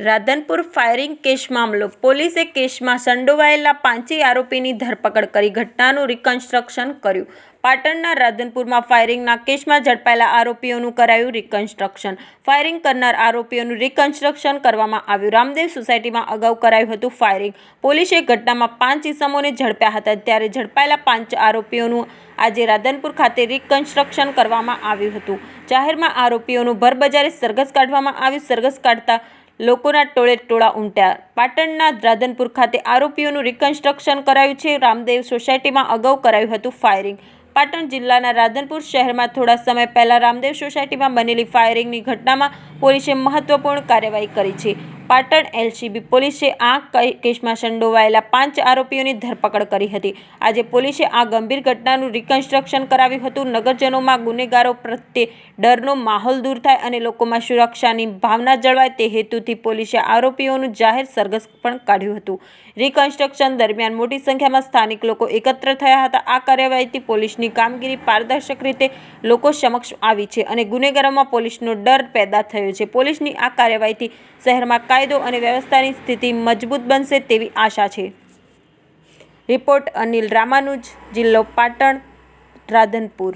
Radhanpur firing case મામલો. પોલીસે કેસમાં સંડોવાયેલા 5 આરોપીની ધરપકડ કરી ઘટનાનું રિકન્સ્ટ્રક્શન કર્યું. પાટણના રાધનપુરમાં ફાયરિંગના કેસમાં ઝડપાયેલા આરોપીઓનું કરાયું રિકન્સ્ટ્રક્શન. ફાયરિંગ કરનાર આરોપીઓનું રિકન્સ્ટ્રક્શન કરવામાં આવ્યું. રામદેવ સોસાયટીમાં અગાઉ કરાયું હતું ફાયરિંગ. પોલીસે ઘટનામાં 5 ઇસમોને ઝડપ્યા હતા, ત્યારે ઝડપાયેલા 5 આરોપીઓનું આજે રાધનપુર ખાતે રિકન્સ્ટ્રક્શન કરવામાં આવ્યું હતું. જાહેરમાં આરોપીઓનું ભરબજારે સરઘસ કાઢવામાં આવ્યું. સરઘસ કાઢતા લોકોના ટોળે ટોળા ઉમટ્યા. પાટણના રાધનપુર ખાતે આરોપીઓનું રિકન્સ્ટ્રક્શન કરાયું છે. રામદેવ સોસાયટીમાં અગાઉ કરાયું હતું ફાયરિંગ. પાટણ જિલ્લાના રાધનપુર શહેરમાં થોડા સમય પહેલા રામદેવ સોસાયટીમાં બનેલી ફાયરિંગની ઘટનામાં પોલીસે મહત્વપૂર્ણ કાર્યવાહી કરી છે. પાટણ એલસીબી પોલીસે આ કેસમાં સંડોવાયેલા 5 આરોપીઓની ધરપકડ કરી હતી. આજે પોલીસે આ ગંભીર ઘટનાનું રિકન્સ્ટ્રક્શન કરાવ્યું હતું. નગરજનોમાં ગુનેગારો પ્રત્યે ડરનો માહોલ દૂર થાય અને લોકોમાં સુરક્ષાની ભાવના જળવાય તે હેતુથી પોલીસે આરોપીઓનું જાહેર સરઘસ પણ કાઢ્યું હતું. રિકન્સ્ટ્રક્શન દરમિયાન મોટી સંખ્યામાં સ્થાનિક લોકો એકત્ર થયા હતા. આ કાર્યવાહીથી પોલીસની કામગીરી પારદર્શક રીતે લોકો સમક્ષ આવી છે અને ગુનેગારોમાં પોલીસનો ડર પેદા થયો છે. પોલીસની આ કાર્યવાહીથી શહેરમાં કાયદો અને વ્યવસ્થાની સ્થિતિ મજબૂત બનશે તેવી આશા છે. રિપોર્ટ અનિલ રામાનુજ, જિલ્લો પાટણ, રાધનપુર.